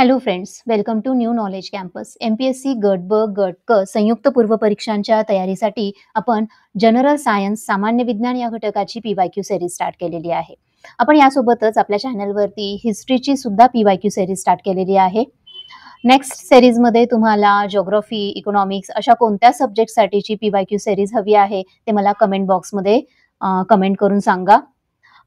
Hello friends, welcome to new knowledge campus. MPSC गट ब गट क संयुक्त पूर्व परीक्षांच्या तयारीसाठी आपण जनरल सायन्स सामान्य विज्ञान या घटकाची पीवायक्यू सिरीज स्टार्ट केलेली आहे. आपण यासोबतच आपल्या चॅनलवरती हिस्ट्रीची सुद्धा पीवायक्यू सिरीज स्टार्ट केलेली आहे. नेक्स्ट सिरीजमध्ये तुम्हाला जिओग्राफी, इकॉनॉमिक्स अशा कोणत्या सब्जेक्टसाठीची पीवायक्यू सिरीज हवी आहे ते मला कमेंट बॉक्समध्ये कमेंट करून सांगा.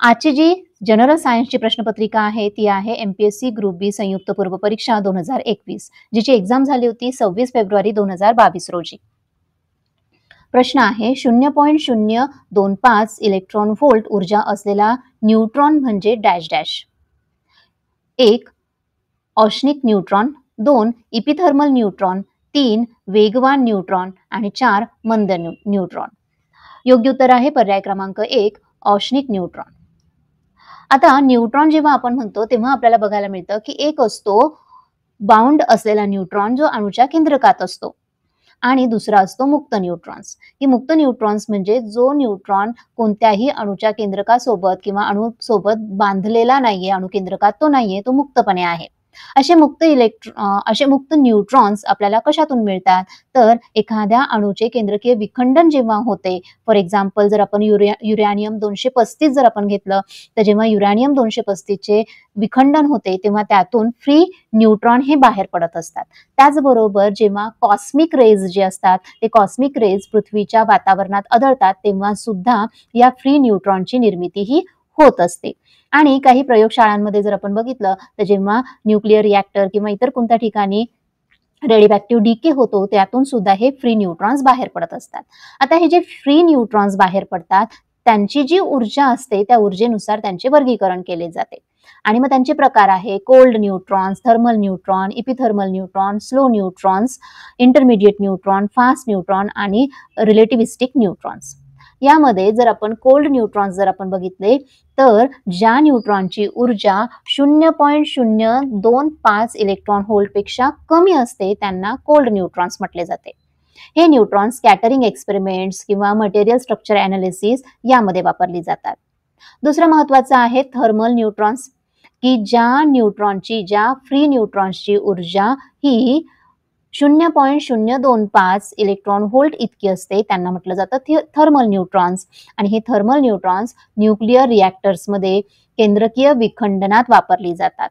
आजची जी जनरल सायन्सची प्रश्नपत्रिका आहे ती आहे एमपीएससी ग्रुप बी संयुक्त पूर्व परीक्षा 2021, जिची एक्झाम झाली होती 26 फेब्रुवारी 2022 रोजी. प्रश्न आहे 0.025 इलेक्ट्रॉन व्होल्ट ऊर्जा असलेला न्यूट्रॉन म्हणजे डॅश डॅश. 1. औष्णिक न्यूट्रॉन, 2. इपिथर्मल न्यूट्रॉन, 3. वेगवान न्यूट्रॉन आणि 4. मंद न्यूट्रॉन. योग्य उत्तर आहे पर्याय क्रमांक 1 औष्णिक न्यूट्रॉन. आता न्यूट्रॉन जेव्हा आपण म्हणतो तेव्हा आपल्याला बघायला मिळतं की एक असतो बाउंड असलेला न्यूट्रॉन जो अणूच्या केंद्रकात असतो आणि दुसरा असतो मुक्त न्यूट्रॉन्स. ही मुक्त न्यूट्रॉन्स म्हणजे जो न्यूट्रॉन कोणत्याही अणूच्या केंद्रकासोबत किंवा अणूसोबत बांधलेला नाहीये, अणू केंद्रकात तो नाहीये, तो मुक्तपणे आहे. असे मुक्त न्यूट्रॉन्स आपल्याला कशातून मिळतात तर एखाद्या अणूचे केंद्रकीय विखंडन जेव्हा होते, फॉर एक्झाम्पल जर आपण युरॅनियम 235 जर आपण घेतलं तर जेव्हा युरॅनियम 235 चे विखंडन होते तेव्हा त्यातून फ्री न्यूट्रॉन हे बाहेर पडत असतात. त्याचबरोबर जेव्हा कॉस्मिक रेज जे असतात ते कॉस्मिक रेज पृथ्वीच्या वातावरणात आढळतात तेव्हा सुद्धा या फ्री न्यूट्रॉनची निर्मिती ही होत असते. आणि काही प्रयोगशाळांमध्ये जर आपण बघितलं तर जेव्हा न्यूक्लिअर रिॲक्टर किंवा इतर कोणत्या ठिकाणी रेडिओ डीके होतो त्यातून सुद्धा हे फ्री न्यूट्रॉन्स बाहेर पडत असतात. आता हे जे फ्री न्यूट्रॉन्स बाहेर पडतात त्यांची जी ऊर्जा असते त्या ऊर्जेनुसार त्यांचे वर्गीकरण केले जाते आणि मग त्यांचे प्रकार आहे cold neutrons, thermal neutron, epithermal neutron, slow neutrons, intermediate neutron, fast neutron आणि रिलेटिव्हिस्टिक न्यूट्रॉन्स. यामध्ये जर आपण कोल्ड न्यूट्रॉन्स जर आपण बघितले तर ज्या न्यूट्रॉनची ऊर्जा 0.025 इलेक्ट्रॉन व्होल्ट पेक्षा कमी असते त्यांना कोल्ड न्यूट्रॉन्स म्हटले जाते. हे न्यूट्रॉन्स स्कॅटरिंग एक्सपेरिमेंट्स किंवा मटेरियल स्ट्रक्चर अनालिसिस यामध्ये वापरली जातात. दुसरं महत्वाचं आहे थर्मल न्यूट्रॉन्स, की ज्या फ्री न्यूट्रॉन्सची ऊर्जा ही 0.025 इलेक्ट्रॉन व्होल्ट इतकी असते त्यांना म्हटलं जातं थर्मल न्यूट्रॉन्स. आणि हे थर्मल न्यूट्रॉन्स न्यूक्लिअर रिॲक्टर्समध्ये केंद्रकीय विखंडनात वापरली जातात.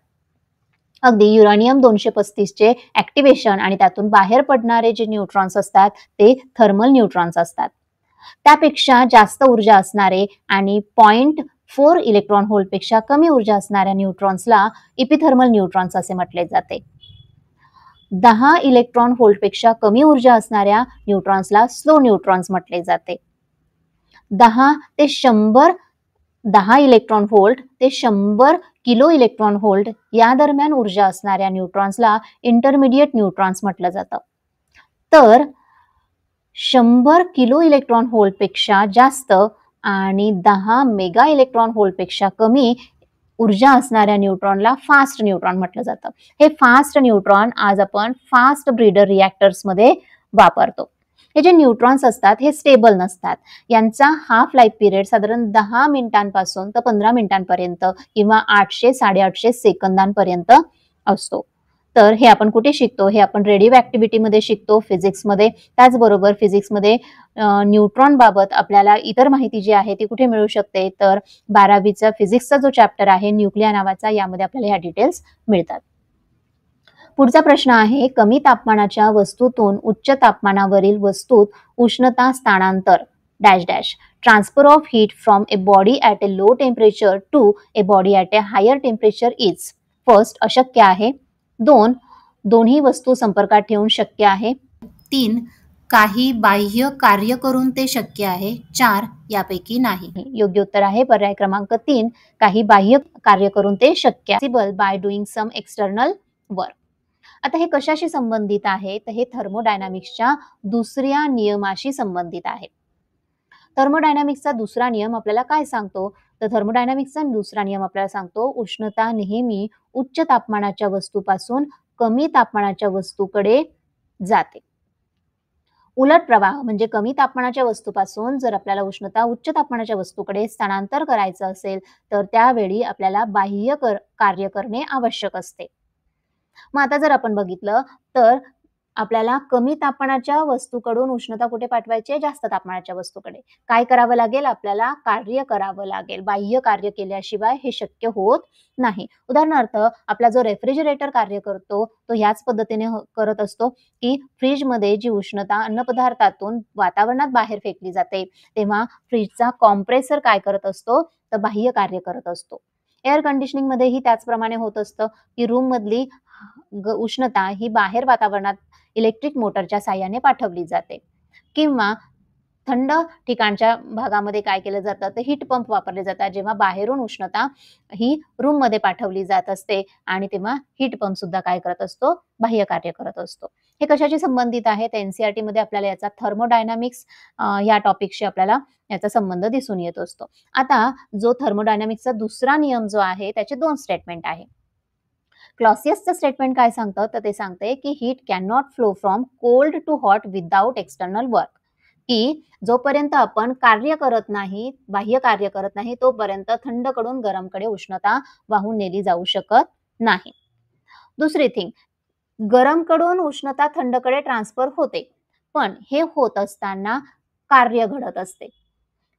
अगदी युरेनियम 235 चे ऍक्टिव्हेशन आणि त्यातून बाहेर पडणारे जे न्यूट्रॉन्स असतात ते थर्मल न्यूट्रॉन्स असतात. त्यापेक्षा जास्त ऊर्जा असणारे आणि 0.4 इलेक्ट्रॉन व्होल्ट पेक्षा कमी ऊर्जा असणाऱ्या न्यूट्रॉन्सला इपिथर्मल न्यूट्रॉन्स असे म्हटले जाते. 10 इलेक्ट्रॉन व्होल्ट पेक्षा कमी ऊर्जा असणाऱ्या न्यूट्रॉन्सला स्लो न्यूट्रॉन्स म्हटले जाते. 10 इलेक्ट्रॉन व्होल्ट ते 100 किलो इलेक्ट्रॉन व्होल्ट या दरम्यान ऊर्जा असणाऱ्या न्यूट्रॉन्सला इंटरमिडिएट न्यूट्रॉन्स म्हटलं जातं. तर 100 किलो इलेक्ट्रॉन व्होल्ट पेक्षा जास्त आणि 10 मेगा इलेक्ट्रॉन व्होल्ट पेक्षा कमी ऊर्जा असणाऱ्या न्यूट्रॉनला फास्ट न्यूट्रॉन म्हटलं जातं. हे फास्ट न्यूट्रॉन आज आपण फास्ट ब्रीडर रिॲक्टर्स मध्ये वापरतो. हे जे न्यूट्रॉन्स असतात हे स्टेबल नसतात. यांचा हाफ लाईफ पिरियड साधारण 10 मिनिटांपासून तर 15 मिनिटांपर्यंत किंवा 800-850 सेकंदांपर्यंत असतो. तर हे आपण कुठे शिकतो? हे आपण रेडिओ ऍक्टिव्हिटी मध्ये शिकतो, फिजिक्समध्ये. त्याचबरोबर फिजिक्समध्ये न्यूट्रॉन बाबत आपल्याला इतर माहिती जी आहे ती कुठे मिळू शकते तर 12वीचा फिजिक्सचा जो चॅप्टर आहे न्यूक्लिया नावाचा यामध्ये आपल्याला ह्या डिटेल्स मिळतात. पुढचा प्रश्न आहे कमी तापमानाच्या वस्तूतून उच्च तापमानावरील वस्तूत उष्णता स्थानांतर dash dash transfer of heat from a body at a low temperature to a body at a higher temperature is. First अशक्य आहे. 2 दोन्ही वस्तू संपर्कात ठेवून शक्य आहे. 3 काही बाह्य कार्य करून ते शक्य आहे. 4 यापैकी नाही. योग्य उत्तर आहे पर्याय क्रमांक 3 काही बाह्य कार्य करून ते शक्य आहे by doing some external work. आता हे कशाशी संबंधित आहे तर हे थर्मोडायनामिक्सच्या दुसऱ्या नियमाशी संबंधित आहे. थर्मोडायनामिक्सचा दुसरा नियम आपल्याला काय सांगतो तर थर्मोडायनामिक्सचा दुसरा नियम आपल्याला सांगतो उष्णता नेहमी उच्च तापमानाच्या वस्तूपासून कमी तापमानाच्या वस्तूकडे जाते. उलट प्रवाह म्हणजे कमी तापमानाच्या वस्तूपासून जर आपल्याला उष्णता उच्च तापमानाच्या वस्तूकडे स्थानांतर करायचं असेल तर त्यावेळी आपल्याला बाह्य कार्य करणे आवश्यक असते. मग आता जर आपण बघितलं तर आपल्याला कमी तापमानाच्या वस्तूकडून उष्णता कुठे पाठवायची आहे? जास्त तापमानाच्या वस्तूकडे. काय करावं लागेल? आपल्याला कार्य करावं लागेल. बाह्य कार्य केल्याशिवाय हे शक्य होत नाही. उदाहरणार्थ आपला जो रेफ्रिजरेटर कार्य करतो तो याच पद्धतीने करत असतो की फ्रीजमध्ये जी उष्णता अन्नपदार्थातून वातावरणात बाहेर फेकली जाते, तेव्हा फ्रीजचा कॉम्प्रेसर काय करत असतो? तर बाह्य कार्य करत असतो. एअर कंडिशनिंगमध्येही त्याचप्रमाणे होत असतं की रूममधली उष्णता ही बाहेर वातावरणात इलेक्ट्रिक मोटरच्या साहाय्याने पाठवली जाते. किंवा थंड ठिकाणच्या भागामध्ये काय केलं जातं तर हीट पंप वापरले जातात, जेव्हा बाहेरून उष्णता ही रूममध्ये पाठवली जात असते आणि तेव्हा हीट पंप सुद्धा काय करत असतो? बाह्य कार्य करत असतो. हे कशाशी संबंधित आहे? तर एनसीईआरटी मध्ये आपल्याला याचा थर्मोडायनामिक्स या टॉपिकशी आपल्याला याचा संबंध दिसून येत असतो. आता जो थर्मोडायनामिक्सचा दुसरा नियम जो आहे त्याचे 2 स्टेटमेंट आहे. क्लॉसियसचं स्टेटमेंट काय सांगतं? तर ते सांगते की heat can not flow from cold to hot without external work. की जोपर्यंत आपण कार्य करत नाही, बाह्य कार्य करत नाही, तोपर्यंत थंडकडून गरमकडे उष्णता वाहून नेली जाऊ शकत नाही. दुसरी थिंग, गरमकडून उष्णता थंडकडे ट्रान्सफर होते, पण हे होत असताना कार्य घडत असते.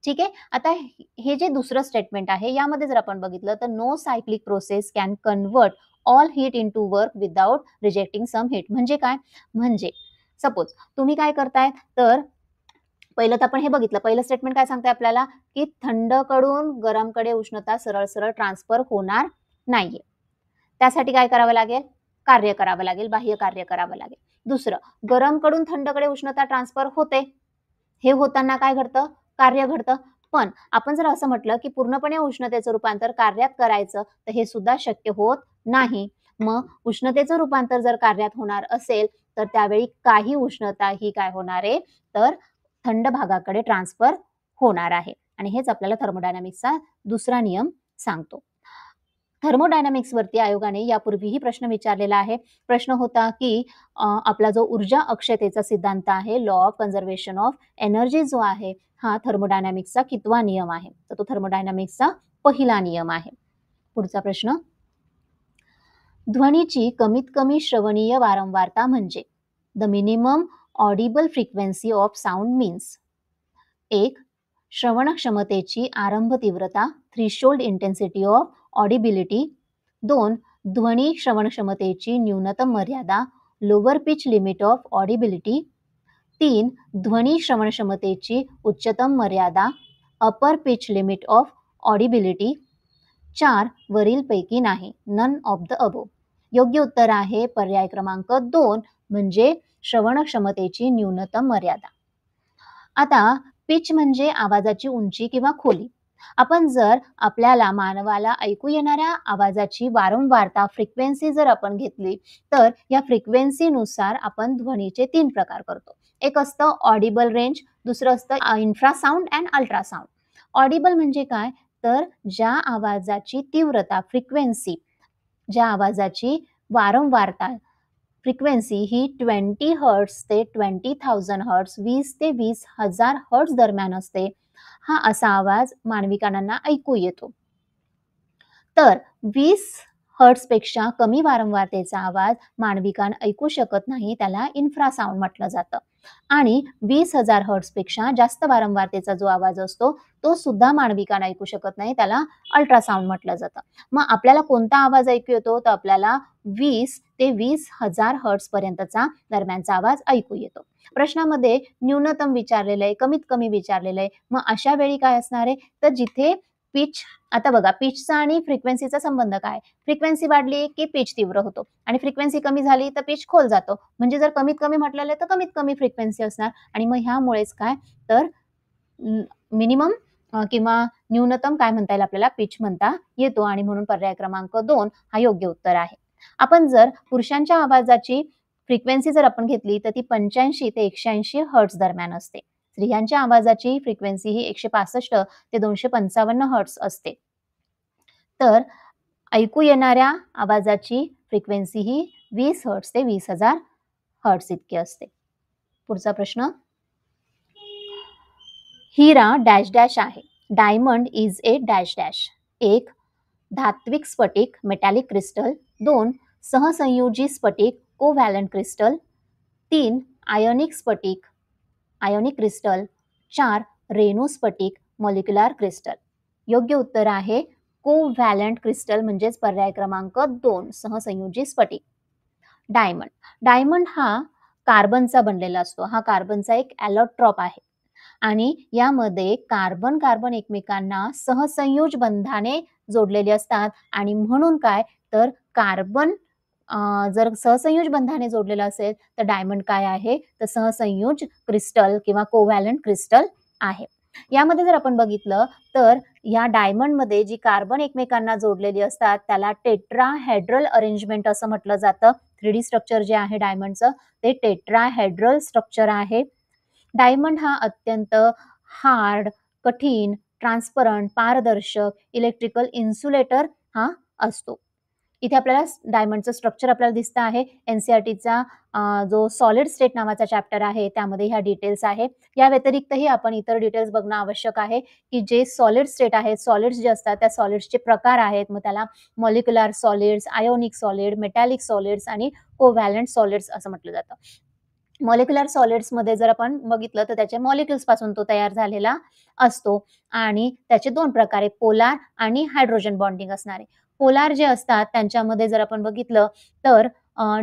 ठीक आहे. आता हे जे दुसरं स्टेटमेंट आहे यामध्ये जर आपण बघितलं तर no cyclic process can convert all heat into work without rejecting some heat. म्हणजे काय? म्हणजे सपोज तुम्ही काय करताय तर पहिलं तर आपण हे बघितलं, पहिलं स्टेटमेंट काय सांगते आपल्याला की थंडकडून गरमकडे उष्णता सरळ सरळ ट्रान्सफर होणार नाहीये. त्यासाठी काय करावं लागेल? कार्य करावं लागेल, बाह्य कार्य करावं लागेल. दुसरं, गरमकडून थंडकडे उष्णता ट्रान्सफर होते. हे होताना काय घडतं? कार्य घडतं. पण आपण जर असं म्हटलं की पूर्णपणे उष्णतेचं रूपांतर कार्यात करायचं तर हे सुद्धा शक्य होत नाही. मग उष्णतेचं रूपांतर जर कार्यात होणार असेल तर त्यावेळी काही उष्णता ही काय होणार आहे तर थंड भागाकडे ट्रान्सफर होणार आहे. आणि हेच आपल्याला थर्मोडायनामिक्सचा दुसरा नियम सांगतो. थर्मोडायनामिक्स वरती आयोगाने यापूर्वीही प्रश्न विचारलेला आहे. प्रश्न होता की आपला जो ऊर्जा अक्षयतेचा सिद्धांत आहे, law of conservation of energy जो आहे, हा थर्मोडायनामिक्सचा कितवा नियम आहे? तर तो थर्मोडायनामिक्सचा पहिला नियम आहे. पुढचा प्रश्न, ध्वनीची कमीत कमी श्रवणीय वारंवारता म्हणजे the minimum Audible frequency of sound means. 1. श्रवण क्षमतेची आरंभ तीव्रता, थ्रीशोल्ड इंटेन्सिटी ऑफ ऑडिबिलिटी. 2. ध्वनी श्रवण क्षमतेची न्यूनतम मर्यादा, lower pitch limit of audibility. 3. ध्वनी श्रवण क्षमतेची उच्चतम मर्यादा, अपर पिच लिमिट ऑफ ऑडिबिलिटी. 4. वरीलपैकी नाही, नन ऑफ द अबो. योग्य उत्तर आहे पर्याय क्रमांक 2 म्हणजे श्रवण क्षमतेची न्यूनतम मर्यादा. आता पिच म्हणजे आवाजाची उंची किंवा खोली. आपण जर आपल्याला मानवाला ऐकू येणाऱ्या आवाजाची वारंवारता फ्रिक्वेन्सी जर आपण घेतली तर या फ्रिक्वेन्सीनुसार आपण ध्वनीचे 3 प्रकार करतो. एक असतं ऑडिबल रेंज, दुसरं असतं इन्फ्रासाउंड अँड अल्ट्रासाउंड. ऑडिबल म्हणजे काय? तर ज्या आवाजाची तीव्रता फ्रिक्वेन्सी, ज्या आवाजाची वारंवारता फ्रिक्वेन्सी ही 20 हर्ट्ज ते 20,000 हर्ट्ज, 20 ते 20,000 हर्ट्ज दरम्यान असते, हा असा आवाज मानवी कानांना ऐकू येतो. तर 20 हर्ट्जपेक्षा कमी वारंवारतेचा आवाज मानवी कान ऐकू शकत नाही, त्याला इन्फ्रासाउंड म्हटलं जातं. आणि 20,000 हर्ट्जपेक्षा जास्त वारंवारतेचा जो आवाज असतो तो सुद्धा मानवी कान ऐकू शकत नाही, त्याला अल्ट्रासाउंड म्हटलं जातं. मग आपल्याला कोणता आवाज ऐकू येतो? तर आपल्याला 20 ते 20,000 हर्ट्ज पर्यंतचा दरम्यानचा आवाज ऐकू येतो. प्रश्नामध्ये न्यूनतम विचारलेलं आहे, कमीत कमी विचारलेलं आहे. मग अशा वेळी काय असणार आहे तर जिथे पिच, आता बघा पिचचा आणि फ्रिक्वेन्सीचा संबंध काय? फ्रिक्वेन्सी वाढली की पिच तीव्र होतो आणि फ्रिक्वेन्सी कमी झाली तर पिच खोल जातो. म्हणजे जर कमीत कमी म्हटलेलं आहे तर कमीत कमी फ्रिक्वेन्सी असणार आणि मग ह्यामुळेच काय तर मिनिमम किंवा न्यूनतम काय म्हणता येईल आपल्याला पिच म्हणता येतो आणि म्हणून पर्याय क्रमांक 2 हा योग्य उत्तर आहे. आपण जर पुरुषांच्या आवाजाची फ्रिक्वेन्सी जर आपण घेतली तर ती 85 ते 180 हर्ट्ज दरम्यान असते. स्त्रियांच्या आवाजाची फ्रिक्वेन्सी ही 165 ते 255 हर्ट्ज असते. तर ऐकू येणाऱ्या आवाजाची फ्रिक्वेन्सी ही 20 हर्ट्ज ते 20,000 हर्ट्ज इतकी असते. पुढचा प्रश्न, हिरा डॅश डॅश आहे. Diamond is A dash dash. 1. धात्विक स्फटिक मेटॅलिक क्रिस्टल. 2. सहसंयोजी स्फटिक कोव्हॅलंट क्रिस्टल, 3 आयोनिक स्फटिक आयोनिक क्रिस्टल, 4 रेणू स्फटिक मॉलिक्युलर क्रिस्टल. योग्य उत्तर आहे कोव्हॅलंट क्रिस्टल म्हणजेच पर्याय क्रमांक 2 सहसंयोजी स्फटिक. डायमंड. डायमंड हा कार्बनचा बनलेला असतो. हा कार्बनचा एक ॲलोट्रॉप आहे आणि यामध्ये कार्बन कार्बन एकमेकांना सहसंयोज बंधाने जोडलेले असतात आणि म्हणून काय तर कार्बन जर सहसंयोज बंधाने जोडलेलं असेल तर डायमंड काय आहे तर सहसंयोज क्रिस्टल किंवा कोव्हॅलंट क्रिस्टल आहे. यामध्ये जर आपण बघितलं तर या डायमंडमध्ये जी कार्बन एकमेकांना जोडलेली असतात त्याला टेट्राहेड्रल अरेंजमेंट असं म्हटलं जातं. 3D स्ट्रक्चर जे आहे डायमंडचं ते टेट्राहेड्रल स्ट्रक्चर आहे. डायमंड हा अत्यंत हार्ड, कठीण, ट्रान्सपरंट, पारदर्शक, इलेक्ट्रिकल इन्सुलेटर हा असतो. इथे आपल्याला डायमंडचं स्ट्रक्चर आपल्याला दिसतं आहे. NCERTचा जो सॉलिड स्टेट नावाचा चॅप्टर आहे त्यामध्ये ह्या डिटेल्स आहे. या व्यतिरिक्तही आपण इतर डिटेल्स बघणं आवश्यक आहे की जे सॉलिड स्टेट आहेत, सॉलिड्स जे असतात त्या सॉलिड्सचे प्रकार आहेत. मग त्याला molecular solids, ionic solid, metallic solids आणि कोव्हॅलंट सॉलिड्स असं म्हटलं जातं. मॉलिक्युलर सॉलिड्समध्ये जर आपण बघितलं तर त्याच्या मॉलिक्युल्स पासून तो तयार झालेला असतो आणि त्याचे 2 प्रकार आहे, पोलार आणि हायड्रोजन बॉन्डिंग असणारे. पोलार जे असतात त्यांच्यामध्ये जर आपण बघितलं तर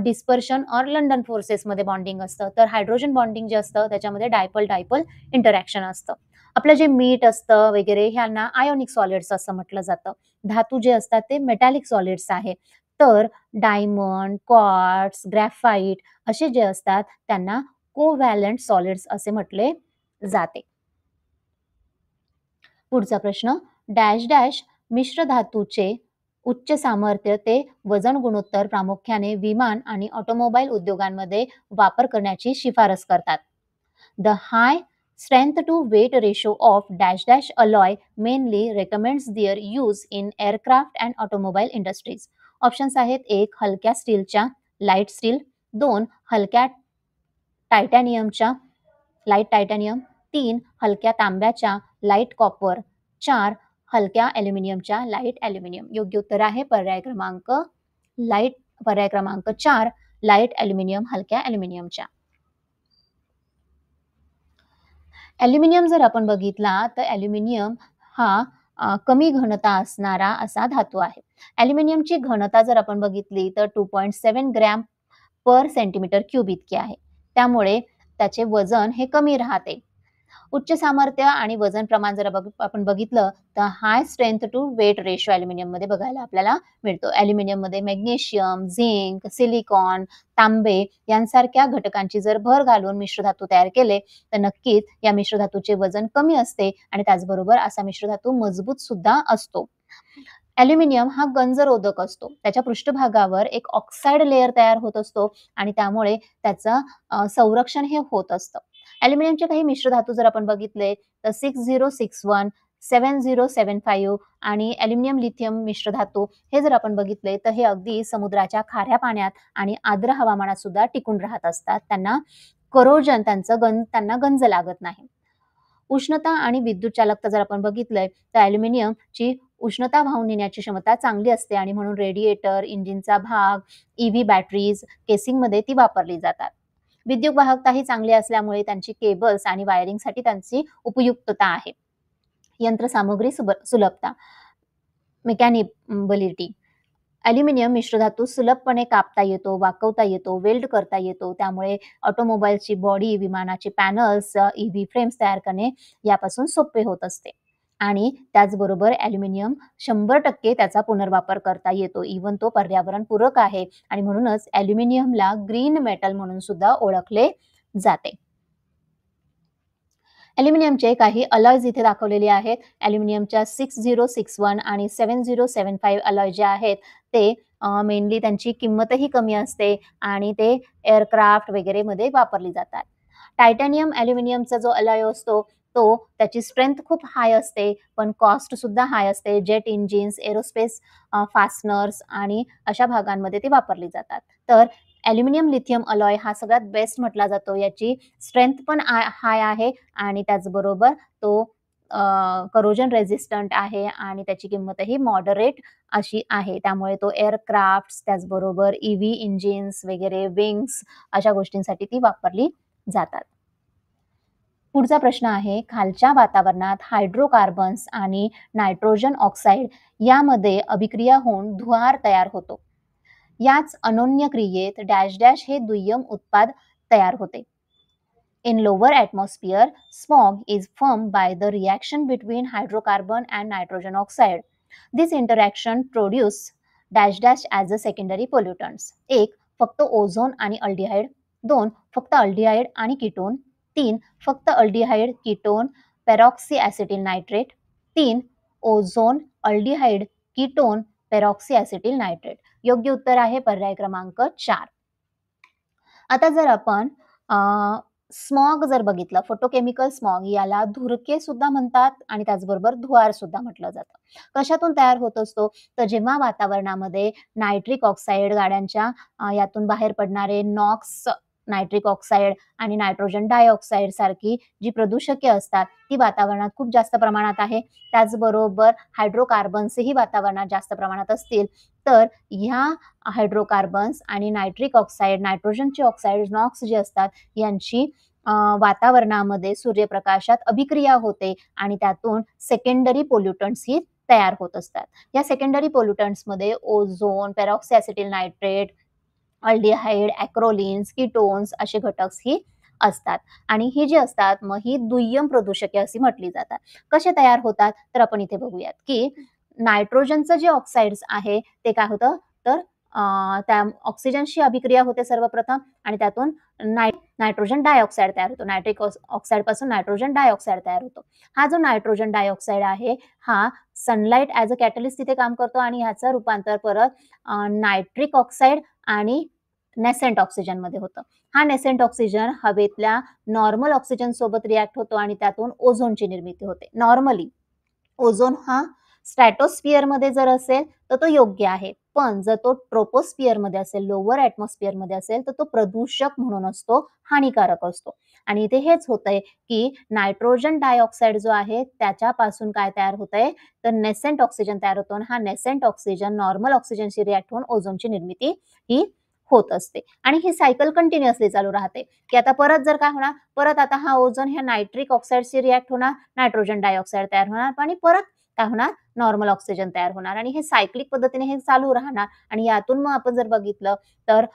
डिस्पर्शन ऑर लंडन फोर्सेसमध्ये बॉन्डिंग असतं. तर हायड्रोजन बॉन्डिंग जे असतं त्याच्यामध्ये डायपल डायपल इंटरॅक्शन असतं. आपलं जे मीठ असतं वगैरे ह्यांना आयोनिक सॉलिड्स असं म्हटलं जातं. धातू जे असतात ते मेटॅलिक सॉलिड्स आहे. तर डायमंड, क्वार्ट्ज, ग्रॅफाइट असे जे असतात त्यांना कोव्हॅलंट सॉलिड्स असे म्हटले जाते. पुढचा प्रश्न, डॅश डॅश मिश्र धातूचे उच्च सामर्थ्य ते वजन गुणोत्तर प्रामुख्याने विमान आणि ऑटोमोबाईल उद्योगांमध्ये वापर करण्याची शिफारस करतात. The high strength to weight ratio of dash dash alloy mainly recommends their use in aircraft and automobile industries. Options आहेत, 1 हलक्या स्टीलच्या लाईट स्टील, 2 हलक्या टायटॅनियमच्या लाईट टायटॅनियम, 3 हलक्या तांब्याच्या लाईट कॉपर, 4 हलक्या ॲल्युमिनियमच्या लाईट ॲल्युमिनियम. योग्य उत्तर आहे पर्याय क्रमांक 4 लाईट ॲल्युमिनियम हलक्या ॲल्युमिनियमच्या. ॲल्युमिनियम जर आपण बघितला तर ॲल्युमिनियम हा कमी घनता असणारा असा धातू आहे. ॲल्युमिनियमची घनता जर आपण बघितली तर 2.7 ग्रॅम पर सेंटीमीटर क्यूब इतकी आहे. त्यामुळे त्याचे वजन हे कमी राहते. उच्च सामर्थ्य आणि वजन प्रमाण जर आपण बघितलं तर high strength to weight ratio aluminium मध्ये बघायला आपल्याला मिळतो. ॲल्युमिनियम मध्ये मॅग्नेशियम, झिंक, सिलिकॉन, तांबे यांसारख्या घटकांची जर भर घालून मिश्रधातू तयार केले तर नक्कीच या मिश्रधातूचे वजन कमी असते आणि त्याचबरोबर असा मिश्रधातू मजबूत सुद्धा असतो. ॲल्युमिनियम हा गंजरोधक असतो. त्याच्या पृष्ठभागावर एक ऑक्साईड लेयर तयार होत असतो आणि त्यामुळे त्याचं संरक्षण हे होत असतं. ॲल्युमिनियमचे काही मिश्रधातू जर आपण बघितले तर 6061, 7075 आणि ॲल्युमिनियम लिथियम मिश्रधातू हे जर आपण बघितले तर हे अगदी समुद्राच्या खाऱ्या पाण्यात आणि आर्द्र हवामानात सुद्धा टिकून राहत असतात. त्यांना करोजन त्यांना गंज लागत नाही. उष्णता आणि विद्युत चालकता जर आपण बघितलंय तर ॲल्युमिनियमची उष्णता वाहून नेण्याची क्षमता चांगली असते आणि म्हणून रेडिएटर, इंजिनचा भाग, EV बॅटरीज, केसिंगमध्ये ती वापरली जातात. विद्युत वाहकता ही चांगली असल्यामुळे त्यांची केबल्स आणि वायरिंगसाठी त्यांची उपयुक्तता आहे. यंत्रसामुग्री सुलभता, मेकॅनिबिलिटी. ॲल्युमिनियम मिश्रधातू सुलभपणे कापता येतो, वाकवता येतो, वेल्ड करता येतो. त्यामुळे ऑटोमोबाईलची बॉडी, विमानाचे पॅनल्स, EV फ्रेम्स तयार करणे यापासून सोपे होत असते. आणि त्याचबरोबर ॲल्युमिनियम 100% त्याचा पुनर्वापर करता येतो. इव्हन तो पर्यावरणपूरक आहे आणि म्हणूनच ॲल्युमिनियमला ग्रीन मेटल म्हणून सुद्धा ओळखले जाते. ॲल्युमिनियमचे काही अलॉयज इथे दाखवलेले आहेत. ॲल्युमिनियमच्या 6061 आणि 7075 अलॉय जे आहेत ते मेनली त्यांची किंमतही कमी असते आणि ते एअरक्राफ्ट वगैरे मध्ये वापरली जातात. टायटॅनियम ॲल्युमिनियमचा जो अलॉय असतो तो त्याची स्ट्रेंथ खूप हाय असते पण कॉस्ट सुद्धा हाय असते. जेट इंजिन्स, एरोस्पेस फास्टनर्स आणि अशा भागांमध्ये ते वापरली जातात. तर ॲल्युमिनियम लिथियम अलॉय हा सगळ्यात बेस्ट म्हटला जातो. याची स्ट्रेंथ पण हाय आहे आणि त्याचबरोबर तो करोजन रेझिस्टंट आहे आणि त्याची किंमतही मॉडरेट अशी आहे. त्यामुळे तो एअरक्राफ्ट्स, त्याचबरोबर ईव्ही इंजिन्स वगैरे, विंग्स अशा गोष्टींसाठी ती वापरली जातात. पुढचा प्रश्न आहे, खालच्या वातावरणात हायड्रोकार्बन्स आणि नायट्रोजन ऑक्साईड यामध्ये अभिक्रिया होऊन धुआर तयार होतो. याच अनोन्य क्रियेत डॅश डॅश हे दुय्यम उत्पाद तयार होते. In lower atmosphere, smog is formed by the reaction between hydrocarbon and nitrogen oxide. This interaction produce dash dash as a secondary pollutants. 1. फक्त ओझोन आणि अल्डिहाइड. 2. फक्त अल्डिहाइड आणि कीटोन. 3. फक्त aldehyde, ketone, peroxy acetyl nitrate. 3. Ozone, aldehyde, ketone, peroxy acetyl nitrate. योग्य उत्तर आहे पर्याय क्रमांक 4. आता जर आपण स्मॉग जर बघितलं, फोटोकेमिकल स्मॉग याला धुरके सुद्धा म्हणतात आणि त्याचबरोबर धुआर सुद्धा म्हटलं जातं. कशातून तयार होत असतो, तर जेव्हा वातावरणामध्ये नायट्रिक ऑक्साईड, गाड्यांच्या यातून बाहेर पडणारे नॉक्स, नायट्रिक ऑक्साईड आणि नायट्रोजन डायऑक्साईड सारखी जी प्रदूषके असतात ती वातावरणात खूप जास्त प्रमाणात आहे. त्याचबरोबर हायड्रोकार्बन्सही वातावरणात जास्त प्रमाणात असतील तर ह्या हायड्रोकार्बन्स आणि नायट्रिक ऑक्साईड, नायट्रोजनचे ऑक्साईड, नॉक्स जे असतात यांची वातावरणामध्ये सूर्यप्रकाशात अभिक्रिया होते आणि त्यातून सेकंडरी पोल्युटंट्स ही तयार होत असतात. या सेकंडरी पोल्युटंट्समध्ये ozone, peroxy acetyl nitrate, aldehyde, acroleins, ketones असे घटक ही असतात आणि ही जी असतात मग ही दुय्यम प्रदूषके अशी म्हटली जातात. कसे तयार होतात तर आपण इथे बघूयात की नायट्रोजनचं जे ऑक्साईड्स आहे ते काय होतं तर त्या ऑक्सिजनशी अभिक्रिया होते सर्वप्रथम आणि त्यातून नायट्रोजन डायऑक्साईड तयार होतो. नायट्रिक ऑक्साईड पासून नायट्रोजन डायऑक्साईड तयार होतो. हा जो नायट्रोजन डायऑक्साईड आहे हा सनलाईट ॲज अ कॅटलिस्ट तिथे काम करतो आणि ह्याचं रूपांतर परत नायट्रिक ऑक्साईड आणि नेसेंट ऑक्सिजन मध्ये होतं. हा नेसेंट ऑक्सिजन हवेतल्या नॉर्मल ऑक्सिजन सोबत रिॲक्ट होतो आणि त्यातून ओझोनची निर्मिती होते. नॉर्मली ओझोन हा स्ट्रॅटोस्फिअर मध्ये जर असेल तर तो योग्य आहे, पण जर तो ट्रोपोस्फिअर मध्ये असेल, लोअर ॲटमॉस्फिअर मध्ये असेल तर तो प्रदूषक म्हणून असतो, हानिकारक असतो. आणि इथे हेच होतंय की नायट्रोजन डायऑक्साईड जो आहे त्याच्यापासून काय तयार होतंय तर नेसेंट ऑक्सिजन तयार होतो आणि हा नेसेंट ऑक्सिजन नॉर्मल ऑक्सिजनशी रिॲक्ट होऊन ओझोनची निर्मिती ही होत असते आणि ही सायकल कंटिन्युअसली चालू राहते की आता परत जर काय होणार, परत आता हा ओझोन ह्या नायट्रिक ऑक्साईडशी रिॲक्ट होणार, नायट्रोजन डायऑक्साईड तयार होणार आणि परत काय होणार नॉर्मल ऑक्सिजन तयार होणार आणि हे सायक्लिक पद्धतीने हे चालू राहणार आणि यातून मग आपण जर बघितलं तर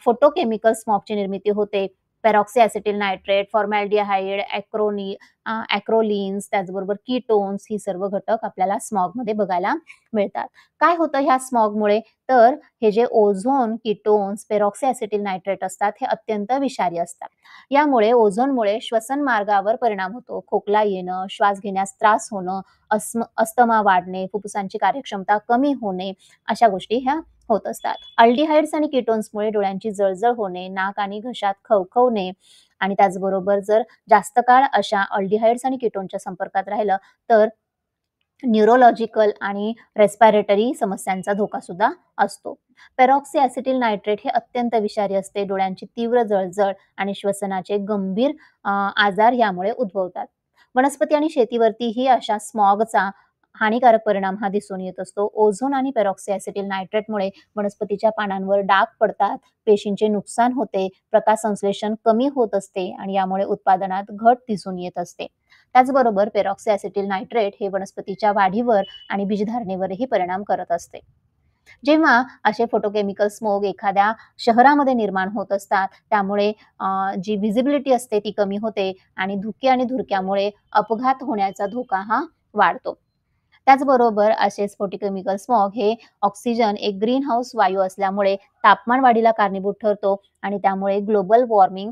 फोटोकेमिकल स्मॉगची निर्मिती होते. पेरॉक्सी ॲसिटिल नायट्रेट, फॉर्मॅल्डिहाइड, ॲक्रोलिन्स, त्याचबरोबर कीटोन्स ही सर्व घटक आपल्याला स्मॉगमध्ये बघायला मिळतात. काय होतं ह्या स्मॉगमुळे तर हे जे ओझोन, कीटोन्स, पेरॉक्सी ॲसिटिल नायट्रेट असतात हे अत्यंत विषारी असतात. यामुळे ओझोनमुळे श्वसन मार्गावर परिणाम होतो. खोकला येणं, श्वास घेण्यास त्रास होणं, अस्थमा वाढणे, फुफ्फुसांची कार्यक्षमता कमी होणे अशा गोष्टी ह्या होत असतात. अल्डिहाइड्स आणि कीटोन्समुळे डोळ्यांची जळजळ होणे, नाक आणि घशात खवखवणे आणि त्याचबरोबर जर जास्त काळ अशा अल्डिहाइड्स आणि कीटोनच्या संपर्कात राहिलं तर न्यूरोलॉजिकल आणि रेस्पिरेटरी समस्यांचा धोका सुद्धा असतो. पेरॉक्सी ॲसिटिल नायट्रेट हे अत्यंत विषारी असते. डोळ्यांची तीव्र जळजळ आणि श्वसनाचे गंभीर आजार यामुळे उद्भवतात. वनस्पती आणि शेतीवरतीही अशा स्मॉगचा हानिकारक परिणाम हा दिसून येत असतो. ओझोन आणि पेरॉक्सी ॲसिटिल नायट्रेटमुळे वनस्पतीच्या पानांवर डाग पडतात, पेशींचे नुकसान होते, प्रकाश संश्लेषण कमी होत असते आणि यामुळे उत्पादनात घट दिसून येत असते. त्याचबरोबर पेरॉक्सी ॲसिटिल नायट्रेट हे वनस्पतीच्या वाढीवर आणि बीजधारणेवरही परिणाम करत असते. जेव्हा असे फोटोकेमिकल स्मोग एखाद्या शहरामध्ये निर्माण होत असतात त्यामुळे जी व्हिजिबिलिटी असते ती कमी होते आणि धुके आणि धुरक्यामुळे अपघात होण्याचा धोका हा वाढतो. त्याचबरोबर असे फोटोकेमिकल स्मॉग हे ऑक्सिजन एक ग्रीन हाऊस वायू असल्यामुळे तापमान वाढीला कारणीभूत ठरतो आणि त्यामुळे ग्लोबल वॉर्मिंग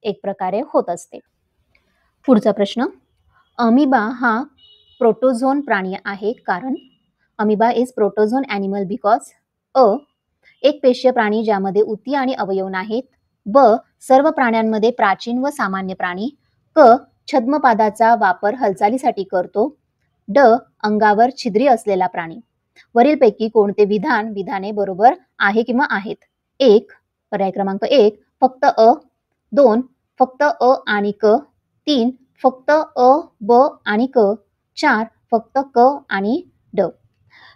एक प्रकारे होत असते. पुढचा प्रश्न, अमिबा हा प्रोटोझोन प्राणी आहे कारण amoeba is protozoan animal because a. एक पेशीय प्राणी ज्यामध्ये उती आणि अवयव नाहीत. ब. सर्व प्राण्यांमध्ये प्राचीन व सामान्य प्राणी. क. छद्मपादाचा वापर हालचालीसाठी करतो. ड. अंगावर छिद्री असलेला प्राणी. वरीलपैकी कोणते विधाने बरोबर आहे किंवा आहेत? 1. पर्याय क्रमांक 1 फक्त अ. 2. फक्त अ आणि क. 3. फक्त अ, ब आणि क, 4 फक्त क आणि ड.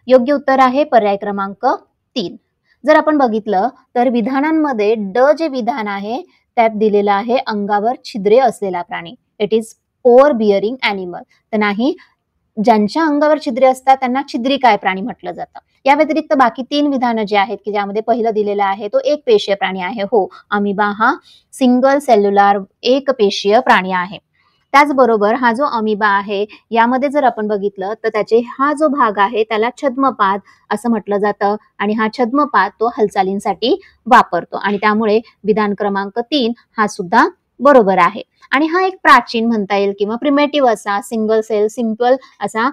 योग्य उत्तर आहे पर्याय क्रमांक 3. जर आपण बघितलं तर विधानांमध्ये ड जे विधान आहे त्यात दिलेलं आहे अंगावर छिद्रे असलेला प्राणी. It is pore bearing animal. तर नाही, ज्यांच्या अंगावर छिद्रे असतात त्यांना छिद्रिकाय प्राणी म्हटलं जातं. या व्यतिरिक्त बाकी 3 विधानं जे आहेत की ज्यामध्ये पहिलं दिलेलं आहे तो एक पेशीय प्राणी आहे. हो, अमिबा हा सिंगल सेल्युलर एक पेशीय प्राणी आहे. त्याचबरोबर हा जो अमिबा आहे यामध्ये जर आपण बघितलं तर त्याचे हा जो भाग आहे त्याला छद्मपाद असं म्हटलं जातं आणि हा छद्मपाद तो हालचालींसाठी वापरतो आणि त्यामुळे विधान क्रमांक 3 हा सुद्धा बरोबर आहे. आणि हा एक प्राचीन म्हणता येईल किंवा प्रिमेटिव्ह असा सिंगल सेल सिंपल असा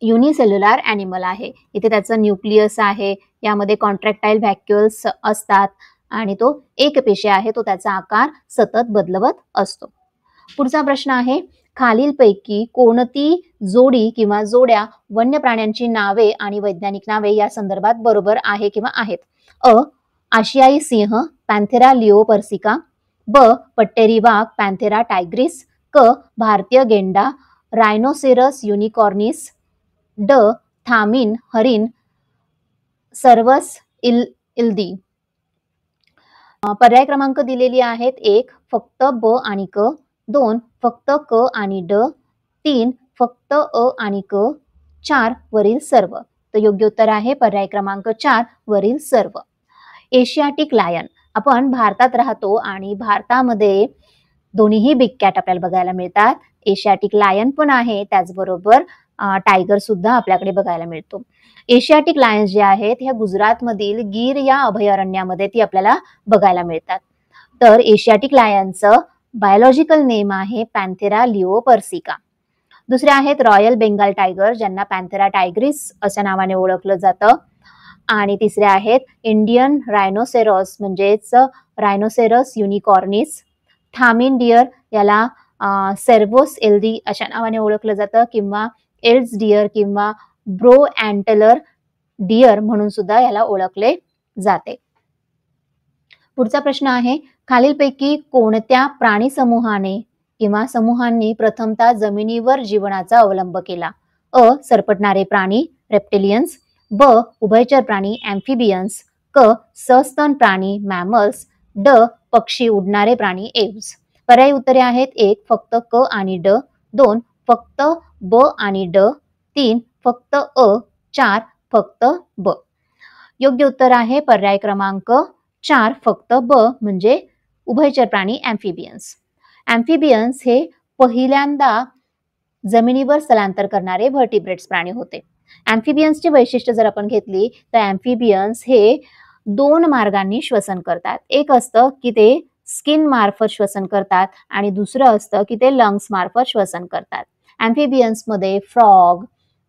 युनिसेल्युलर ॲनिमल आहे. इथे त्याचं न्यूक्लियस आहे, यामध्ये कॉन्ट्रॅक्टाईल व्हॅक्युल्स असतात आणि तो एकपेशीय आहे, तो त्याचा आकार सतत बदलवत असतो. पुढचा प्रश्न आहे, खालीलपैकी कोणती जोडी किंवा जोड्या वन्य प्राण्यांची नावे आणि वैज्ञानिक नावे या संदर्भात बरोबर आहे किंवा आहेत? अ. आशियाई सिंह पॅन्थेरा लिओपर्सिका, ब. पट्टेरी वाघ पॅन्थेरा टायग्रिस, क. भारतीय गेंडा रायनोसेरस युनिकॉर्निस, ड. थामिन हरिण सर्वस इल्दी. पर्याय क्रमांक दिलेली आहेत, 1 फक्त ब आणि क, 2 फक्त क आणि ड, 3 फक्त अ आणि क, 4 वरील सर्व. तर योग्य उत्तर आहे पर्याय क्रमांक 4 वरील सर्व. Asiatic lion. आपण भारतात राहतो आणि भारतामध्ये दोन्हीही बिग कॅट आपल्याला बघायला मिळतात. एशियाटिक लायन पण आहे, त्याचबरोबर टायगर सुद्धा आपल्याकडे बघायला मिळतो. एशियाटिक लायन्स जे आहेत ह्या गुजरातमधील गीर या अभयारण्यामध्ये ती आपल्याला बघायला मिळतात. तर एशियाटिक लायनचं बायोलॉजिकल नेम आहे पॅन्थेरा लिओपर्सिका. दुसरे आहेत रॉयल बेंगाल टायगर, ज्यांना पॅन्थेरा टायग्रिस अशा नावाने ओळखलं जातं. आणि तिसरे आहेत इंडियन रायनोसेरस म्हणजेच रायनोसेरस युनिकॉर्निस. थामिन डिअर याला सेर्वोस एल्दी अशा नावाने ओळखलं जातं किंवा एल्ड्स डिअर किंवा ब्रो अँटलर डिअर म्हणून सुद्धा याला ओळखले जाते. पुढचा प्रश्न आहे, खालीलपैकी कोणत्या प्राणी समूहाने किंवा समूहांनी प्रथमतः जमिनीवर जीवनाचा अवलंब केला? अ. सरपटणारे प्राणी रेप्टिलियन्स, ब. उभयचर प्राणी ॲम्फिबियन्स, क. सस्तन प्राणी मॅमल्स, ड. पक्षी उडणारे प्राणी एव्हज. पर्यायी उत्तरे आहेत, 1 फक्त क आणि ड, 2 फक्त ब आणि ड, 3 फक्त अ, 4 फक्त ब. योग्य उत्तर आहे पर्याय क्रमांक 4 फक्त ब म्हणजे उभयचर प्राणी ॲम्फिबियन्स. ॲम्फिबियन्स हे पहिल्यांदा जमिनीवर स्थलांतर करणारे व्हर्टिब्रेट्स प्राणी होते. ॲम्फिबियन्सची वैशिष्ट्य जर आपण घेतली तर ॲम्फिबियन्स हे 2 मार्गांनी श्वसन करतात. एक असतं की ते स्किन मार्फत श्वसन करतात आणि दुसरं असतं की ते लंग्स मार्फत श्वसन करतात. ॲम्फिबियन्समध्ये फ्रॉग,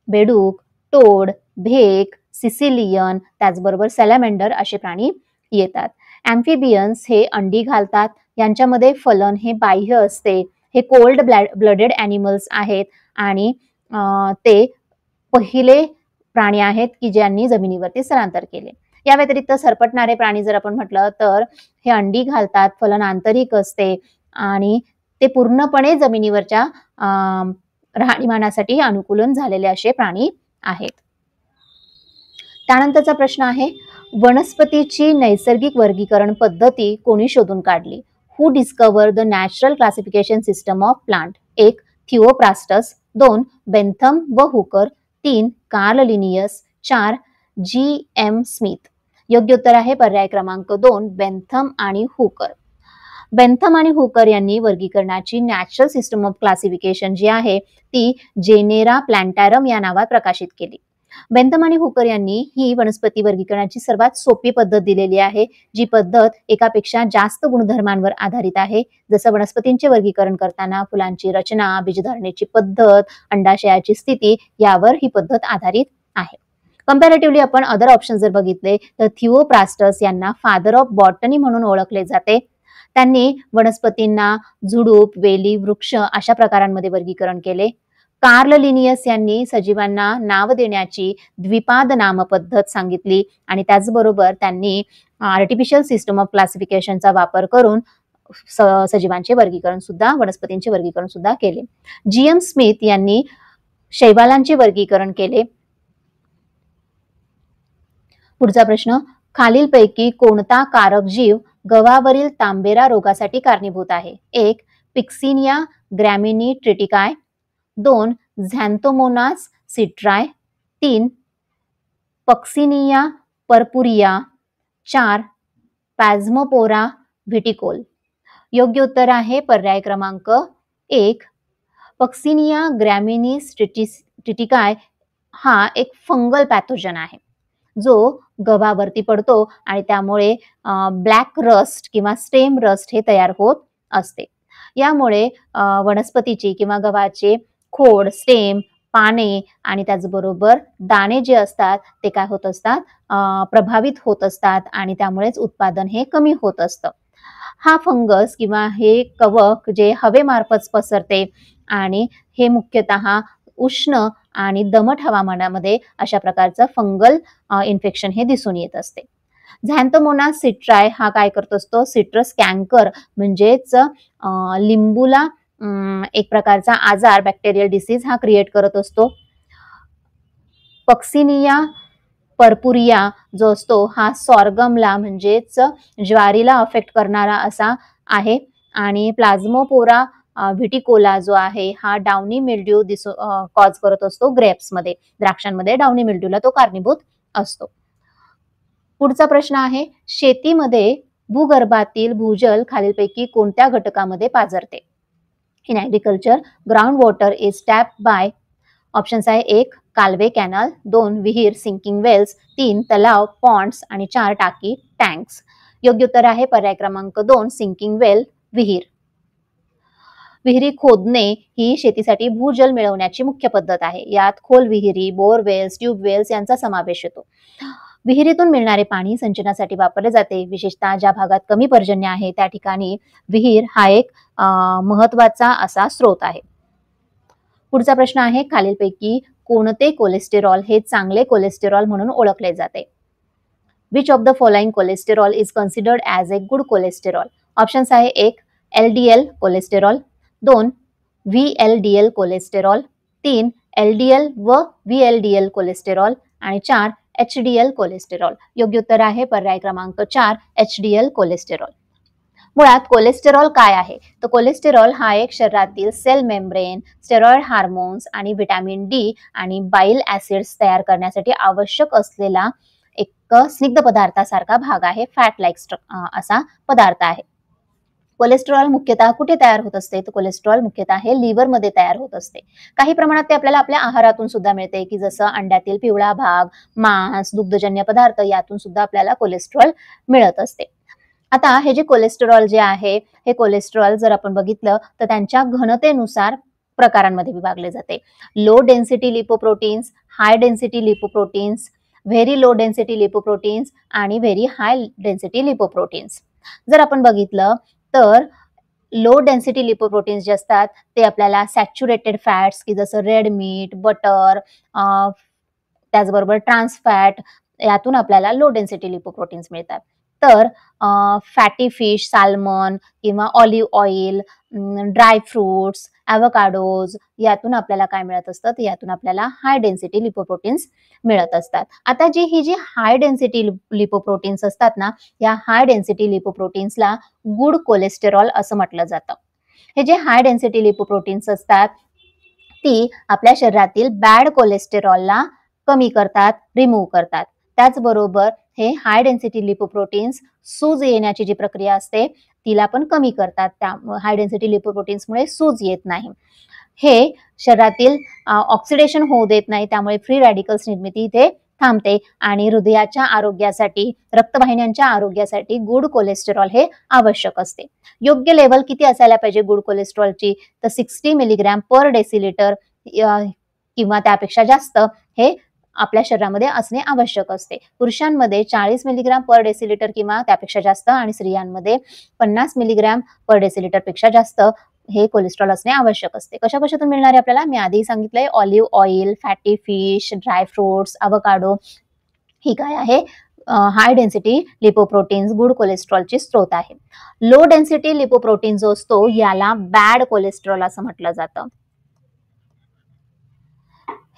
बेडूक, टोड, भेक, सिसिलियन त्याचबरोबर सॅलमेंडर असे प्राणी येतात. ॲम्फिबियन्स हे अंडी घालतात, यांच्यामध्ये फलन हे बाह्य असते. हे कोल्ड ब्लडेड ॲनिमल्स आहेत आणि ते पहिले प्राणी आहेत की ज्यांनी जमिनीवरती स्थलांतर केले. या व्यतिरिक्त सरपटणारे प्राणी जर आपण म्हटलं तर हे अंडी घालतात, फलन आंतरिक असते आणि ते पूर्णपणे जमिनीवरच्या राहणीमानासाठी अनुकूलन झालेले असे प्राणी आहेत. त्यानंतरचा प्रश्न आहे, वनस्पतीची नैसर्गिक वर्गीकरण पद्धती कोणी शोधून काढली? Who discover the natural classification system of plant? 1 Theophrastus, 2 Bentham व Hooker, 3 Carl Linnaeus, 4 G.M. Smith. योग्य उत्तर आहे पर्याय क्रमांक 2 बेंथम आणि हुकर. बेंथम आणि हुकर यांनी वर्गीकरणाची नॅचरल सिस्टम ऑफ क्लासिफिकेशन जी आहे ती जेनेरा प्लॅन्टॅरम या नावात प्रकाशित केली. बेंथम आणि हुकर यांनी ही वनस्पती वर्गीकरणाची सर्वात सोपी पद्धत दिलेली आहे, जी पद्धत एकापेक्षा जास्त गुणधर्मांवर आधारित आहे. जसं वनस्पतींचे वर्गीकरण करताना फुलांची रचना, बीजधारणेची पद्धत, अंडाशयाची स्थिती यावर ही पद्धत आधारित आहे. कंपॅरेटिव्हली आपण अदर ऑप्शन जर बघितले तर थिओप्रास्टस यांना फादर ऑफ बॉटनी म्हणून ओळखले जाते. त्यांनी वनस्पतींना झुडूप, वेली, वृक्ष अशा प्रकारांमध्ये वर्गीकरण केले. कार्ल लिनियस यांनी सजीवांना नाव देण्याची द्विपाद नाम पद्धत सांगितली आणि त्याचबरोबर त्यांनी आर्टिफिशियल सिस्टम ऑफ क्लासिफिकेशनचा वापर करून सजीवांचे वर्गीकरण सुद्धा, वनस्पतींचे वर्गीकरण सुद्धा केले. GM स्मिथ यांनी शैवालांचे वर्गीकरण केले. पुढचा प्रश्न, खालीलपैकी कोणता कारक जीव गव्हावरील तांबेरा रोगासाठी कारणीभूत आहे? 1. पिक्सिनिया ग्रॅमिनी ट्रिटिकाय, 2. झॅन्थोमोनास सिट्राय, 3. Puccinia purpurea, 4. पॅझ्मोपोरा व्हिटिकोल. योग्य उत्तर आहे पर्याय क्रमांक 1. पक्सिनिया ग्रॅमिनीस ट्रिटिकाय हा एक फंगल पॅथोजन आहे जो गव्हावरती पडतो आणि त्यामुळे ब्लॅक रस्ट किंवा स्टेम रस्ट हे तयार होत असते. यामुळे वनस्पतीची किंवा गव्हाचे खोड, स्टेम, पाने आणि त्याचबरोबर दाणे जे असतात ते काय होत असतात, प्रभावित होत असतात आणि त्यामुळेच उत्पादन हे कमी होत असतं. हा फंगस किंवा हे कवक जे हवेमार्फत पसरते आणि हे मुख्यतः उष्ण आणि दमट हवामानामध्ये अशा प्रकारचं फंगल इन्फेक्शन हे दिसून येत असते. झॅन्थोमोनास सिट्राय हा काय करत असतो, सिट्रस कॅन्कर म्हणजेच लिंबूला एक प्रकारचा आजार, बॅक्टेरियल डिसीज हा क्रिएट करत असतो. पक्सिनिया पर्पुरिया जो असतो हा सॉर्गमला म्हणजेच ज्वारीला अफेक्ट करणारा असा आहे आणि प्लाझ्मोपोरा व्हिटिकोला जो आहे हा डाउनी मिल्ड्यू कॉज करत असतो ग्रेप्समध्ये, द्राक्षांमध्ये डाउनी मिल्ड्यूला तो कारणीभूत असतो. पुढचा प्रश्न आहे, शेतीमध्ये भूगर्भातील भूजल खालीलपैकी कोणत्या घटकामध्ये पाझरते? In agriculture ground water is tap by, options आहे 1. कालवे कॅनल, 2. विहीर सिंकिंग वेल्स, 3. तलाव पॉन्ड्स आणि 4. टाकी टँक्स. योग्य उत्तर आहे पर्याय क्रमांक 2. सिंकिंग वेल विहीर. विहिरी खोदणे ही शेतीसाठी भूजल मिळवण्याची मुख्य पद्धत आहे. यात खोल विहिरी, बोरवेल्स, ट्यूबवेल्स यांचा समावेश येतो. विहिरीतून मिळणारे पाणी सिंचनासाठी वापरले जाते. विशेषतः ज्या भागात कमी पर्जन्य आहे त्या ठिकाणी विहीर हा एक महत्वाचा असा स्रोत आहे. पुढचा प्रश्न आहे, खालीलपैकी कोणते कोलेस्टेरॉल हे चांगले कोलेस्टेरॉल म्हणून ओळखले जाते? Which of the following cholesterol is considered as a good cholesterol? Options आहे 1. LDL cholesterol, 2. VLDL cholesterol, 3. LDL व VLDL कोलेस्टेरॉल आणि 4. HDL cholesterol. योग्य उत्तर आहे पर्याय क्रमांक 4. HDL cholesterol. मुळात कोलेस्टेरॉल काय आहे? तर कोलेस्टेरॉल हा एक शरीरातील सेल मेम्ब्रेन, स्टेरॉइड हार्मोन्स आणि व्हिटॅमिन डी आणि बाईल ऍसिड्स तयार करण्यासाठी आवश्यक असलेला एक स्निग्ध पदार्थासारखा भाग आहे. फॅट लाईक असा पदार्थ आहे. कोलेस्टेरॉल मुख्यतः कुठे तयार होत असते? तर कोलेस्टेरॉल मुख्यतः हे लिव्हर मध्ये तयार होत असते. काही प्रमाणात ते आपल्याला आपल्या आहारातून सुद्धा मिळते, की जसं अंड्यातील पिवळा भाग, मांस, दुग्धजन्य पदार्थ यातून सुद्धा आपल्याला कोलेस्टेरॉल मिळत असते. आता हे जे कोलेस्टेरॉल जे आहे, हे कोलेस्टेरॉल जर आपण बघितलं तर त्यांच्या घनतेनुसार प्रकारांमध्ये विभागले जाते. लो डेन्सिटी लिपोप्रोटीन्स, हाय density lipoproteins, very low density lipoproteins आणि व्हेरी हाय डेन्सिटी लिपोप्रोटीन्स. जर आपण बघितलं तर लो डेन्सिटी लिपोप्रोटीन्स जे असतात ते आपल्याला सॅच्युरेटेड फॅट्स की जसं रेड मीट, बटर, त्याचबरोबर ट्रान्स फॅट यातून आपल्याला लो डेन्सिटी लिपोप्रोटीन्स मिळतात. तर फॅटी फिश, साल्मन किंवा ऑलिव्ह ऑइल, ड्राय फ्रुट्स, ॲव्होकाडोज यातून आपल्याला काय मिळत असतं? तर यातून आपल्याला हाय डेन्सिटी लिपोप्रोटीन्स मिळत असतात. आता ही जी हाय डेन्सिटी लिपोप्रोटीन्स असतात ना, या हाय डेन्सिटी लिपोप्रोटीन्सला गुड कोलेस्टेरॉल असं म्हटलं जातं. हे जे हाय डेन्सिटी लिपोप्रोटीन्स असतात ती आपल्या शरीरातील बॅड कोलेस्टेरॉलला कमी करतात, रिमूव्ह करतात. त्याचबरोबर हे हाय डेन्सिटी लिपोप्रोटीन्स सूज येण्याची जी प्रक्रिया असते तिला पण कमी करतात. त्या हाय डेन्सिटी लिपोप्रोटीन्समुळे सूज येत नाही. हे शरीरातील ऑक्सिडेशन होऊ देत नाही, त्यामुळे फ्री रॅडिकल्स निर्मिती इथे थांबते आणि हृदयाच्या आरोग्यासाठी, रक्तवाहिन्यांच्या आरोग्यासाठी गुड कोलेस्टेरॉल हे आवश्यक असते. योग्य लेवल किती असायला पाहिजे गुड कोलेस्टेरॉलची? तर 60 मिलीग्रॅम पर डेसिलिटर किंवा त्यापेक्षा जास्त हे आपल्या शरीरामध्ये असणे आवश्यक असते. पुरुषांमध्ये 40 मिलीग्रॅम पर डेसिलिटर किंवा त्यापेक्षा जास्त आणि स्त्रियांमध्ये 50 मिलीग्रॅम पर डेसिलिटर पेक्षा जास्त हे कोलेस्ट्रॉल असणे आवश्यक असते. कशा कशातून मिळणार आहे आपल्याला? मी आधी सांगितलंय, olive oil, fatty fish, dry fruits, avocado ही काय आहे? हाय डेन्सिटी लिपोप्रोटीन्स गुड कोलेस्ट्रॉलचे स्रोत आहे. लो डेन्सिटी लिपोप्रोटीन जो असतो याला बॅड कोलेस्ट्रॉल असं म्हटलं जातं.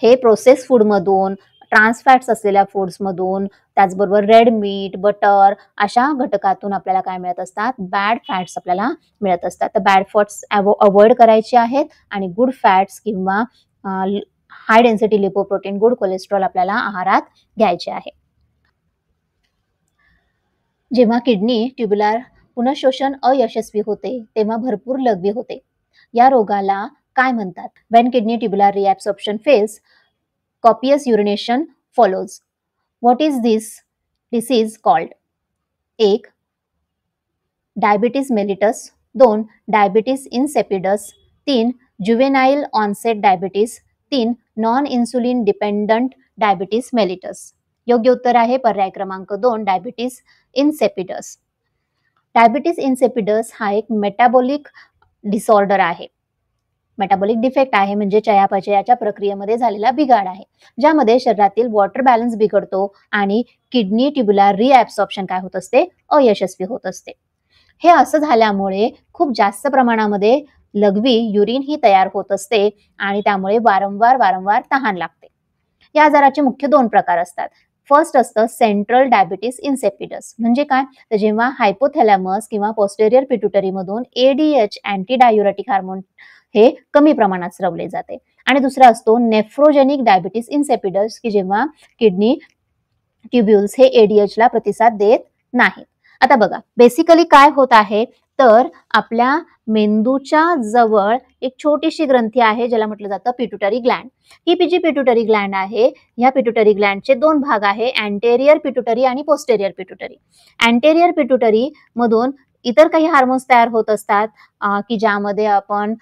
हे प्रोसेस फूडमधून, ट्रान्स फॅट्स असलेल्या फूड्समधून, त्याचबरोबर रेड मीट, बटर अशा घटकातून आपल्याला काय मिळत असतात, बॅड फॅट्स आपल्याला मिळत असतात. तर बॅड फॅट्स अवॉइड करायचे आहेत आणि गुड फॅट्स किंवा high density lipoprotein good cholesterol आपल्याला आहारात घ्यायचे आहे. जेव्हा किडनी ट्युब्युलर पुनःशोषण अयशस्वी होते तेव्हा भरपूर लघवी होते. या रोगाला काय म्हणतात? When kidney tubular reabsorption fails, copious urination follows. What is this disease called? 1. Diabetes mellitus. 2. Diabetes insipidus. 3. Juvenile onset diabetes. 3. Non-insulin dependent diabetes mellitus. योग्य उत्तर आहे पर्याय क्रमांक 2 डायबिटीज इन्सेपिडस. डायबिटीज इन्सेपिडस हा एक मेटाबॉलिक डिसऑर्डर आहे. मेटाबॉलिक डिफेक्ट आहे म्हणजे चयापचयाच्या प्रक्रियेमध्ये झालेला बिघाड आहे, ज्यामध्ये शरीरातील वॉटर बॅलन्स बिघडतो आणि किडनी ट्युब्युलर रिॲब्सॉर्प्शन काय होत असते, अयशस्वी होत असते. हे असं झाल्यामुळे खूप जास्त प्रमाणामध्ये लघवी युरिन ही तयार होत असते आणि त्यामुळे वारंवार तहान लागते. या आजाराचे मुख्य 2 प्रकार असतात. फर्स्ट असतं सेंट्रल डायबिटीस इन्सेपिडस. म्हणजे काय, तर जेव्हा हायपोथॅलॅमस किंवा पोस्टेरियर पिट्युटरी मधून ADH अँटी डायुरेटिक हार्मोन हे कमी प्रमाणात स्रवले जाते. आणि दुसरा असतो नेफ्रोजेनिक डायबिटीस इन्सेपिडस, की जेव्हा किडनी ट्युब्युल्स हे ADH ला प्रतिसाद देत नाहीत. आता बघा बेसिकली काय होत आहे, तर आपल्या मेंदूच्या जवळ एक छोटीशी ग्रंथी आहे ज्याला म्हटलं जातं पिट्युटरी ग्लँड. ही जी पिट्युटरी ग्लँड आहे, या पिट्युटरी ग्लँडचे 2 भाग आहे, अँटेरियर पिट्युटरी आणि पोस्टेरियर पिट्युटरी. अँटेरियर पिट्युटरी मधून इतर काही हार्मोन्स तयार होत असतात, की ज्यामध्ये आपण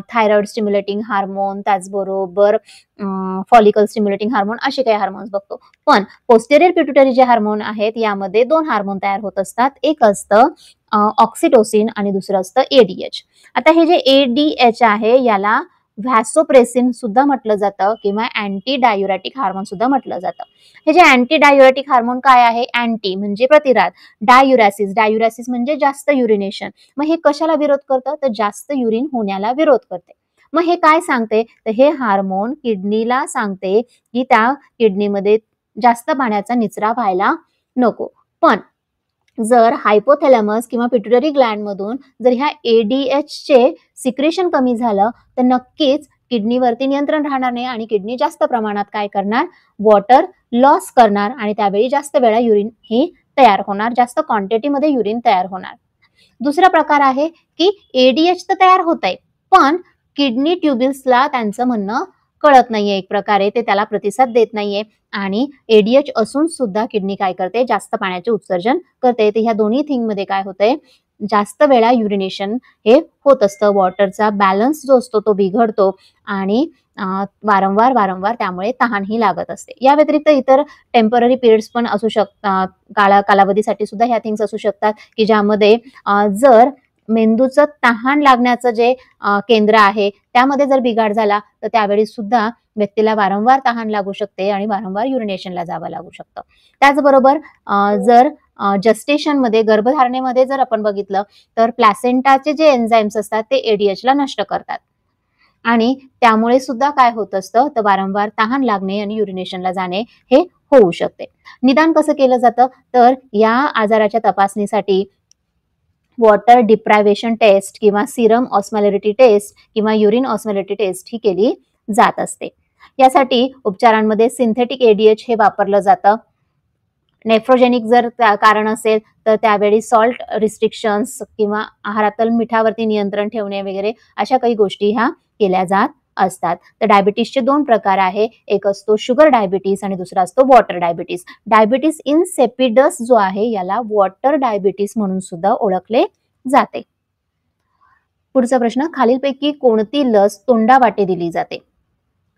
थायरॉइड स्टिम्युलेटिंग हार्मोन, त्याचबरोबर फॉलिकल स्टिम्युलेटिंग हार्मोन असे काही हार्मोन्स बघतो. पण पोस्टेरियर पिट्युटरी जे हार्मोन आहेत यामध्ये 2 हार्मोन तयार होत असतात. एक असतं ऑक्सिटोसिन आणि दुसरं असतं ADH. आता हे जे ADH आहे याला व्हॅसोप्रेसिन सुद्धा म्हटलं जातं किंवा अँटी डायुरेटिक हार्मोन सुद्धा म्हटलं जातं. हे जे अँटी डायुरेटिक हार्मोन काय आहे, अँटी म्हणजे प्रतिराध, डायुरॅसिस म्हणजे जास्त युरिनेशन. मग हे कशाला विरोध करतं, तर जास्त युरिन होण्याला विरोध करते. मग हे काय सांगते, तर हे हार्मोन किडनीला सांगते की त्या किडनीमध्ये जास्त पाण्याचा निचरा व्हायला नको. पण जर हायपोथॅलॅमस किंवा पिट्युटरी ग्लँड मधून जर ह्या ADH चे सिक्रेशन कमी झालं तर नक्कीच किडनीवरती नियंत्रण राहणार नाही आणि किडनी जास्त प्रमाणात काय करणार, वॉटर लॉस करणार आणि त्यावेळी जास्त वेळा युरिन ही तयार होणार, जास्त क्वांटिटीमध्ये युरिन तयार होणार. दुसरा प्रकार आहे की ADH तर तयार होत आहे पण किडनी ट्युब्युल्सला त्यांचं म्हणणं कळत नाहीये, एक प्रकारे ते त्याला प्रतिसाद देत नाहीये आणि ADH असून सुद्धा किडनी काय करते, जास्त पाण्याचे उत्सर्जन करते. तर ह्या दोन्ही थिंग मध्ये काय होतंय, जास्त वेळा युरिनेशन हे होत असतं, वॉटरचा बॅलन्स जो असतो तो बिघडतो आणि वारंवार त्यामुळे तहानही लागत असते. या व्यतिरिक्त इतर टेम्पररी पिरियड्स पण असू शकतात, कालावधीसाठी सुद्धा ह्या थिंग्स असू शकतात की ज्यामध्ये जर मेंदूचं तहान लागण्याचं जे केंद्र आहे त्यामध्ये जर बिघाड झाला तर त्यावेळी सुद्धा व्यक्तीला वारंवार तहान लागू शकते आणि वारंवार युरिनेशनला जावं लागू शकतं. त्याचबरोबर जर जस्टेशन मध्ये, गर्भधारणेमध्ये जर आपण बघितलं तर प्लॅसेंटाचे जे एन्झाईम्स असतात ते ADH ला नष्ट करतात आणि त्यामुळे सुद्धा काय होत असतं, तर वारंवार तहान लागणे आणि युरिनेशनला जाणे हे होऊ शकते. निदान कसं केलं जातं, तर या आजाराच्या तपासणीसाठी वॉटर डिप्रायव्हेशन टेस्ट किंवा सिरम ऑस्मोलॅरिटी टेस्ट किंवा युरिन ऑस्मोलॅरिटी टेस्ट ही केली जात असते. यासाठी उपचारांमध्ये सिंथेटिक ADH हे वापरलं जातं. नेफ्रोजेनिक जर कारण असेल तर त्यावेळी सॉल्ट रिस्ट्रिक्शन्स किंवा आहारातील मिठावरती नियंत्रण ठेवणे वगैरे अशा काही गोष्टी ह्या केल्या जात असतात. तर डायबिटीसचे 2 प्रकार आहे, एक असतो शुगर डायबिटीस आणि दुसरा असतो वॉटर डायबिटीस. डायबिटीस इन्सेपिडस जो आहे याला वॉटर डायबिटीस म्हणून सुद्धा ओळखले जाते. पुढचा प्रश्न, खालीलपैकी कोणती लस तोंडावाटे दिली जाते?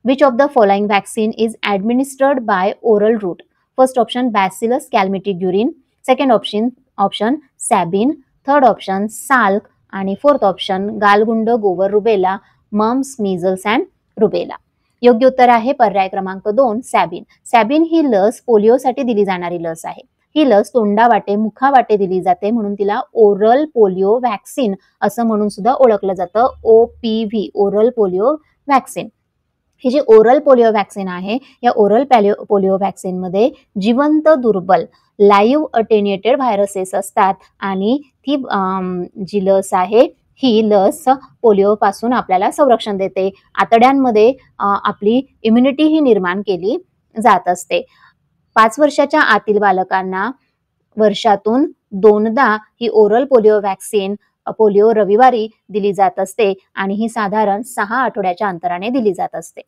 Which of the following vaccine is administered by oral route? First option Bacillus calmette-guerin, second option Sabin, third option Salk आणि fourth option गालगुंड, गोवर, rubella, mumps, measles and rubella. योग्य उत्तर आहे पर्याय क्रमांक 2 सॅबिन. सॅबिन ही लस पोलिओसाठी दिली जाणारी लस आहे. ही लस तोंडावाटे मुखावाटे दिली जाते म्हणून तिला ओरल पोलिओ व्हॅक्सिन असं म्हणून सुद्धा ओळखलं जातं. OPV oral polio vaccine. ही जी ओरल पोलिओ व्हॅक्सिन आहे या ओरल पोलिओ व्हॅक्सिन मध्ये जिवंत दुर्बल लाईव्ह अटेन्युएटेड व्हायरसेस असतात आणि ती जी लस आहे ही लस पोलिओ पासून आपल्याला संरक्षण देते. आतड्यांमध्ये आपली इम्युनिटी ही निर्माण केली जात असते. 5 वर्षाच्या आतील बालकांना वर्षातून 2दा ही ओरल पोलिओ व्हॅक्सिन पोलिओ रविवारी दिली जात असते आणि ही साधारण 6 आठवड्याच्या अंतराने दिली जात असते.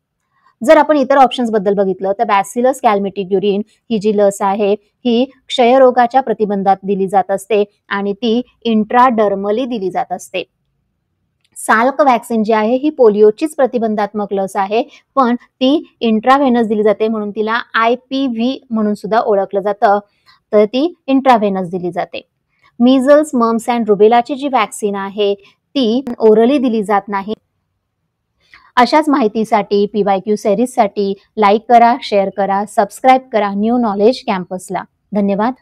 जर आपण इतर ऑप्शन्स बद्दल बघितलं तर बॅसिलस कॅलमेटिग्युरिन ही जी लस आहे ही क्षयरोगाच्या प्रतिबंधात दिली जात असते आणि ती इंट्राडर्मली दिली जात असते. साल्क व्हॅक्सिन जी आहे ही पोलिओचीच प्रतिबंधात्मक लस आहे पण ती इंट्राव्हेनस दिली जाते म्हणून तिला IPV म्हणून सुद्धा ओळखलं जातं. तर ती इंट्राव्हेनस दिली जाते. मीजल्स मम्स अँड रुबेलाची जी व्हॅक्सिन आहे ती ओरली दिली जात नाही. अशाच माहितीसाठी PYQ सिरीजसाठी लाईक करा, शेअर करा, सबस्क्राईब करा न्यू नॉलेज कॅम्पसला. धन्यवाद.